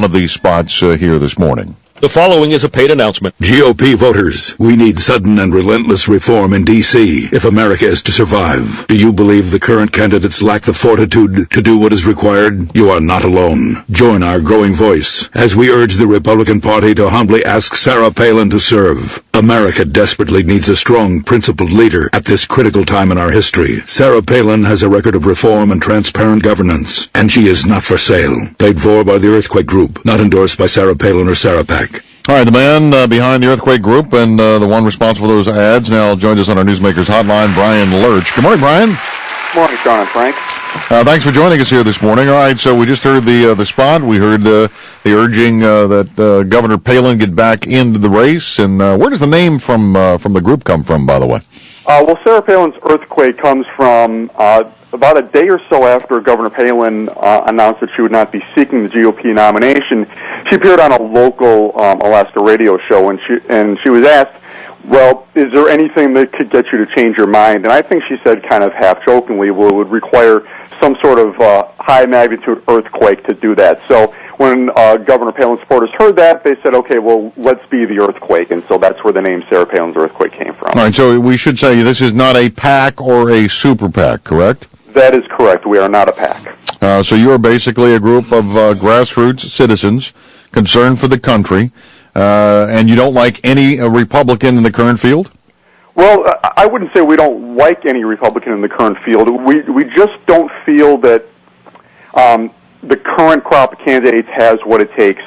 one of these spots here this morning. The following is a paid announcement. GOP voters, we need sudden and relentless reform in D.C. if America is to survive. Do you believe the current candidates lack the fortitude to do what is required? You are not alone. Join our growing voice as we urge the Republican Party to humbly ask Sarah Palin to serve. America desperately needs a strong, principled leader at this critical time in our history. Sarah Palin has a record of reform and transparent governance, and she is not for sale. Paid for by the Earthquake Group, not endorsed by Sarah Palin or Sarah PAC. All right, the man behind the Earthquake Group and the one responsible for those ads now joins us on our Newsmakers Hotline, Brian Lurch. Good morning, Brian. Good morning, Sean and Frank. Thanks for joining us here this morning. All right, so we just heard the spot. We heard the urging that Governor Palin get back into the race. And where does the name from the group come from, by the way? Well, Sarah Palin's Earthquake comes from about a day or so after Governor Palin announced that she would not be seeking the GOP nomination. She appeared on a local Alaska radio show, and she was asked, well, is there anything that could get you to change your mind? And I think she said kind of half-jokingly, well, it would require some sort of high-magnitude earthquake to do that. So when Governor Palin's supporters heard that, they said, okay, well, let's be the earthquake. And so that's where the name Sarah Palin's Earthquake came from. All right, so we should say this is not a PAC or a super PAC, correct? That is correct. We are not a PAC. So you are basically a group of grassroots citizens concerned for the country, and you don't like any Republican in the current field? Well, I wouldn't say we don't like any Republican in the current field. We just don't feel that the current crop of candidates has what it takes,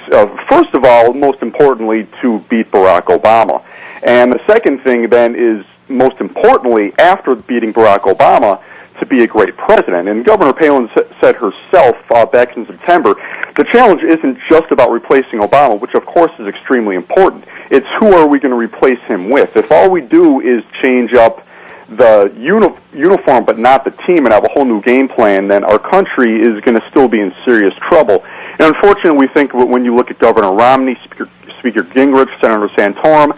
first of all, most importantly, to beat Barack Obama. And the second thing, then, is most importantly, after beating Barack Obama, to be a great president. And Governor Palin said herself back in September, the challenge isn't just about replacing Obama, which of course is extremely important. It's who are we going to replace him with? If all we do is change up the uniform but not the team and have a whole new game plan, then our country is going to still be in serious trouble. And unfortunately, we think when you look at Governor Romney, Speaker Gingrich, Senator Santorum,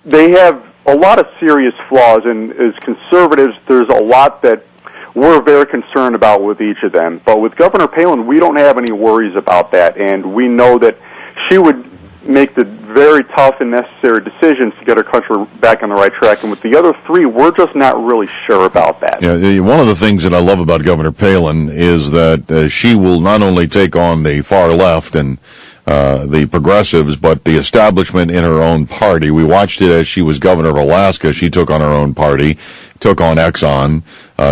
they have a lot of serious flaws, and as conservatives, there's a lot that we're very concerned about with each of them. But with Governor Palin, we don't have any worries about that, and we know that she would make the very tough and necessary decisions to get our country back on the right track. And with the other three, we're just not really sure about that. Yeah, one of the things that I love about Governor Palin is that she will not only take on the far left and the progressives, but the establishment in her own party. We watched it as she was governor of Alaska. She took on her own party, took on Exxon,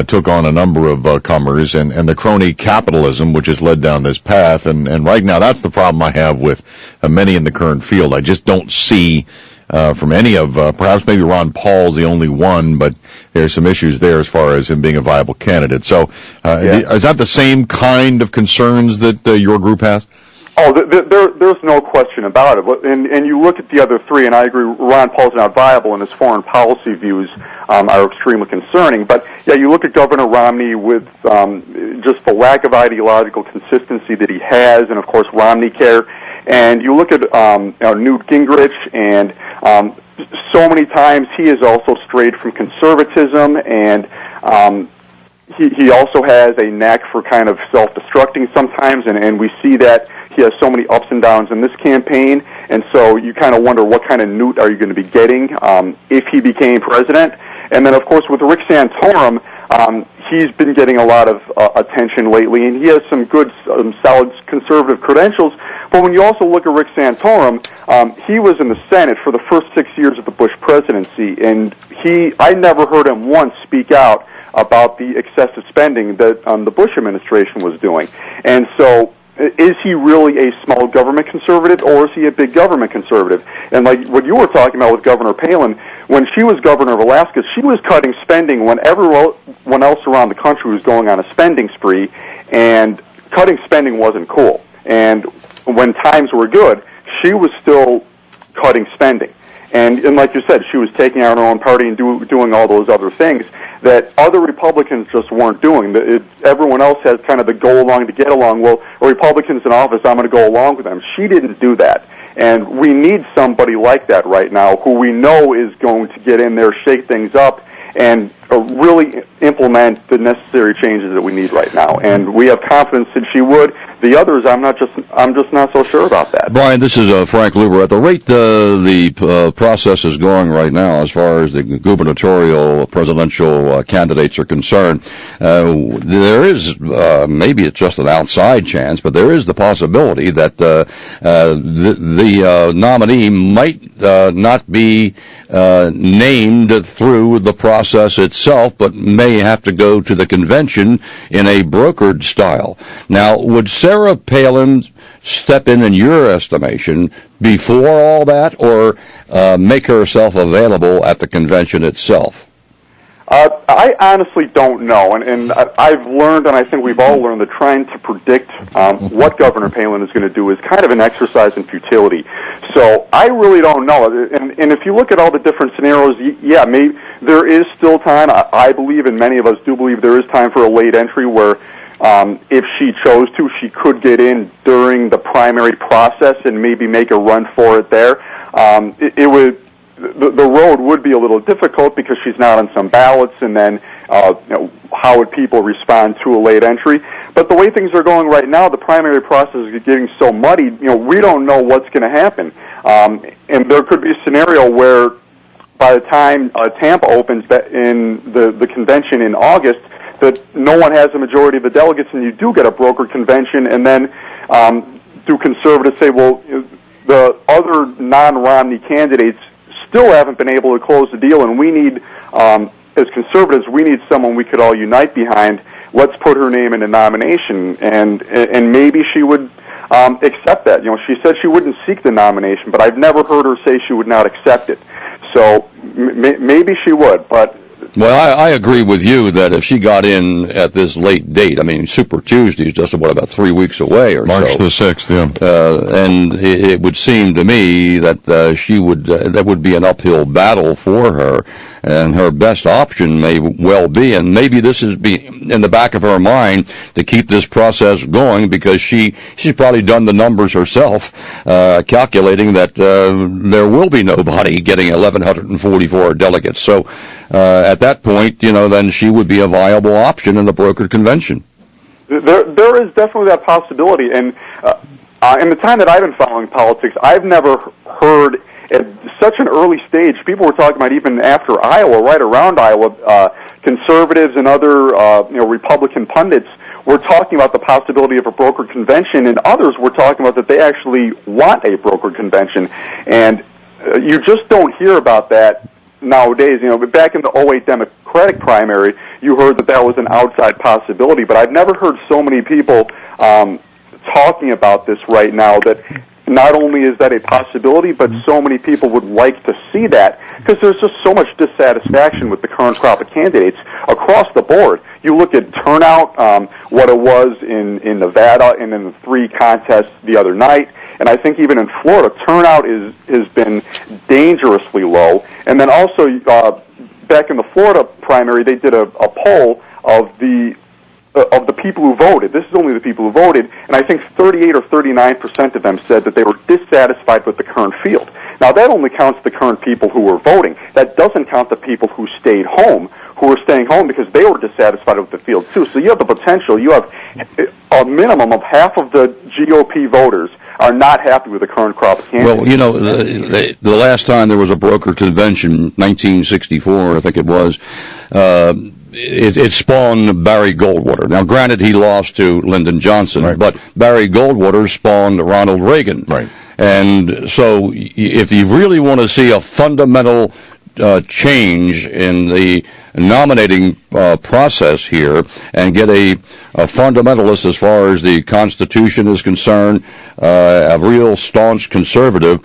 took on a number of comers, and the crony capitalism, which has led down this path. And right now, that's the problem I have with many in the current field. I just don't see from any of, perhaps maybe Ron Paul's the only one, but there's some issues there as far as him being a viable candidate. So is that the same kind of concerns that your group has? Oh, there's no question about it. And you look at the other three, and I agree, Ron Paul's not viable, and his foreign policy views are extremely concerning. But, yeah, you look at Governor Romney with just the lack of ideological consistency that he has, and, of course, Romney Care. And you look at Newt Gingrich, and so many times he has also strayed from conservatism, and he also has a knack for kind of self-destructing sometimes, and we see that he has so many ups and downs in this campaign, and so you kind of wonder what kind of Newt are you going to be getting if he became president. And then, of course, with Rick Santorum, he's been getting a lot of attention lately, and he has some good, solid conservative credentials. But when you also look at Rick Santorum, he was in the Senate for the first 6 years of the Bush presidency, and I never heard him once speak out about the excessive spending that the Bush administration was doing. And so is he really a small government conservative, or is he a big government conservative? And like what you were talking about with Governor Palin, when she was governor of Alaska, she was cutting spending when everyone else around the country was going on a spending spree, and cutting spending wasn't cool. And when times were good, she was still cutting spending. And like you said, she was taking out her own party and doing all those other things that other Republicans just weren't doing. Everyone else has kind of the go along to get along. Well, a Republican's in office, I'm going to go along with them. She didn't do that. And we need somebody like that right now who we know is going to get in there, shake things up, and really implement the necessary changes that we need right now. And we have confidence that she would. The others, I'm just not so sure about that. Brian, this is Frank Luber. At the rate the process is going right now, as far as the gubernatorial presidential candidates are concerned, there is maybe it's just an outside chance, but there is the possibility that the nominee might not be named through the process itself, but may have to go to the convention in a brokered style. Now, would Sarah Palin step in your estimation, before all that, or make herself available at the convention itself? I honestly don't know, and I've learned, and I think we've all learned, that trying to predict what Governor Palin is going to do is kind of an exercise in futility. So I really don't know. And if you look at all the different scenarios, yeah, maybe there is still time. I believe, and many of us do believe, there is time for a late entry where if she chose to, she could get in during the primary process and maybe make a run for it there. It would. The road would be a little difficult because she's not on some ballots, and then how would people respond to a late entry? But the way things are going right now, the primary process is getting so muddy. We don't know what's going to happen, and there could be a scenario where by the time Tampa opens in the convention in August, that no one has a majority of the delegates, and you do get a brokered convention, and then do conservatives say, well, the other non-Romney candidates still haven't been able to close the deal, and we need, as conservatives, we need someone we could all unite behind. Let's put her name in the nomination, and maybe she would accept that. She said she wouldn't seek the nomination, but I've never heard her say she would not accept it. So maybe she would, but. Well, I agree with you that if she got in at this late date, I mean, Super Tuesday is just about 3 weeks away or March so. the 6th, yeah. And it would seem to me that that would be an uphill battle for her, and her best option may well be, and maybe this is in the back of her mind to keep this process going, because she's probably done the numbers herself, calculating that there will be nobody getting 1,144 delegates. So at that point, then she would be a viable option in the brokered convention. There is definitely that possibility, and in the time that I've been following politics, I've never heard at such an early stage. People were talking about, even after Iowa, right around Iowa, conservatives and other Republican pundits were talking about the possibility of a brokered convention, and others were talking about that they actually want a brokered convention, and you just don't hear about that nowadays. But back in the 2008 Democratic primary, you heard that was an outside possibility, but I've never heard so many people talking about this right now, that not only is that a possibility, but so many people would like to see that, because there's just so much dissatisfaction with the current crop of candidates across the board. You look at turnout, what it was in Nevada and in the 3 contests the other night, and I think even in Florida, turnout has been dangerously low. And then also, back in the Florida primary, they did a poll of the people who voted. This is only the people who voted, and I think 38 or 39% of them said that they were dissatisfied with the current field. Now, that only counts the current people who were voting. That doesn't count the people who stayed home, who were staying home because they were dissatisfied with the field, too. So you have the potential. You have a minimum of half of the GOP voters are not happy with the current crop of candidates. Well, the last time there was a broker convention, 1964, I think it was, it spawned Barry Goldwater. Now, granted, he lost to Lyndon Johnson, right, but Barry Goldwater spawned Ronald Reagan. Right. And so if you really want to see a fundamental change in the nominating process here and get a fundamentalist as far as the Constitution is concerned, a real staunch conservative,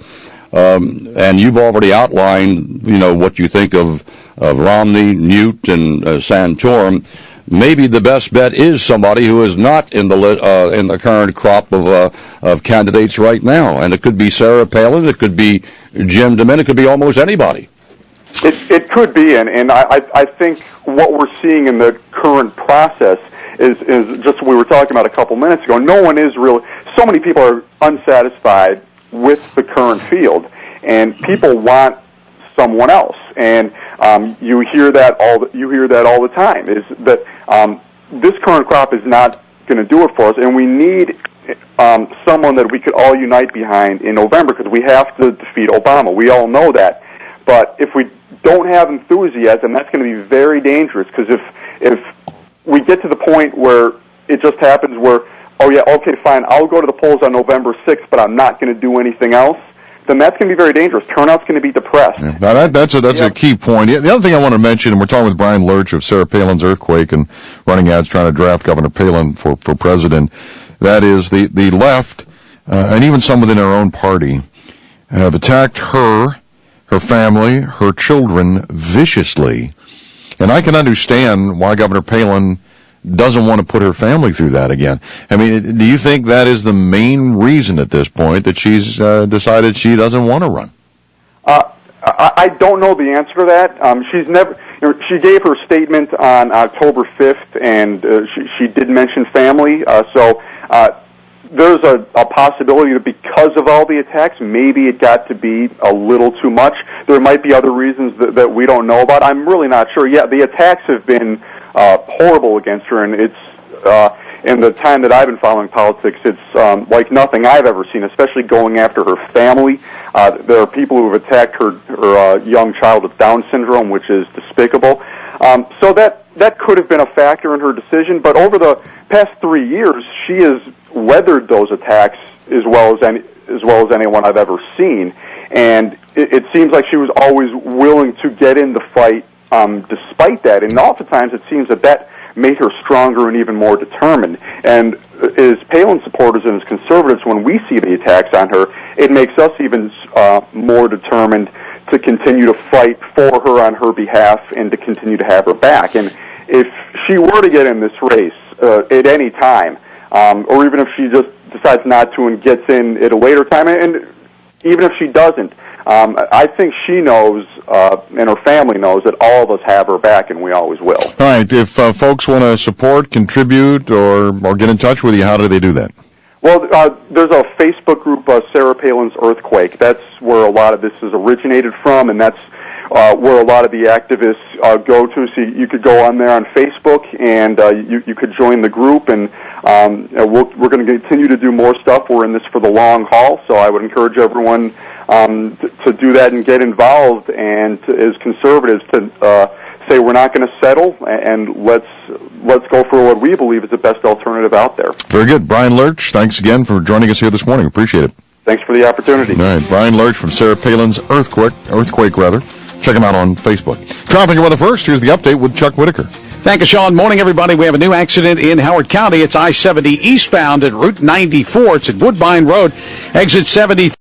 and you've already outlined, what you think of Romney, Newt, and Santorum. Maybe the best bet is somebody who is not in the current crop of candidates right now, and it could be Sarah Palin, it could be Jim DeMint, it could be almost anybody. It could be, and I think what we're seeing in the current process is just what we were talking about a couple minutes ago. No one is really, so many people are unsatisfied with the current field, and people want someone else. And you hear that all the time. Is that this current crop is not going to do it for us, and we need someone that we could all unite behind in November, because we have to defeat Obama. We all know that. But if we don't have enthusiasm, that's going to be very dangerous, because if we get to the point where it just happens where, oh yeah, okay, fine, I'll go to the polls on November 6th, but I'm not going to do anything else, then that's going to be very dangerous. Turnout's going to be depressed. Yeah. Now that's a key point. The other thing I want to mention, and we're talking with Brian Lurch of Sarah Palin's Earthquake and running ads trying to draft Governor Palin for president, that is the left, and even some within our own party, have attacked her family, her children viciously. And I can understand why Governor Palin doesn't want to put her family through that again. I mean, do you think that is the main reason at this point that she's decided she doesn't want to run? I don't know the answer to that. She's never. She gave her statement on October 5th, and she did mention family. So there's a possibility that because of all the attacks, maybe it got to be a little too much. There might be other reasons that we don't know about. I'm really not sure. Yeah, the attacks have been horrible against her, and it's in the time that I've been following politics, it's like nothing I've ever seen, especially going after her family. There are people who have attacked her young child with Down syndrome, which is despicable. So that could have been a factor in her decision, but over the past 3 years, she has weathered those attacks as well as anyone I've ever seen, and it seems like she was always willing to get in the fight despite that, and oftentimes it seems that made her stronger and even more determined. And as Palin supporters and as conservatives, when we see the attacks on her, it makes us even more determined to continue to fight for her on her behalf and to continue to have her back. And if she were to get in this race at any time, or even if she just decides not to and gets in at a later time, and even if she doesn't, I think she knows, and her family knows, that all of us have her back, and we always will. All right. If folks want to support, contribute, or get in touch with you, how do they do that? Well, there's a Facebook group, Sarah Palin's Earthquake. That's where a lot of this is originated from, and that's where a lot of the activists go to. So you could go on there on Facebook, and you could join the group, and we're going to continue to do more stuff. We're in this for the long haul, so I would encourage everyone to do that and get involved, and as conservatives to say we're not going to settle, and let's go for what we believe is the best alternative out there. Very good. Brian Lurch, thanks again for joining us here this morning. Appreciate it. Thanks for the opportunity. All right, Brian Lurch from Sarah Palin's Earthquake. Check him out on Facebook. Traffic and weather first. Here's the update with Chuck Whitaker. Thank you, Sean. Morning, everybody. We have a new accident in Howard County. It's I-70 eastbound at Route 94. It's at Woodbine Road, exit 73.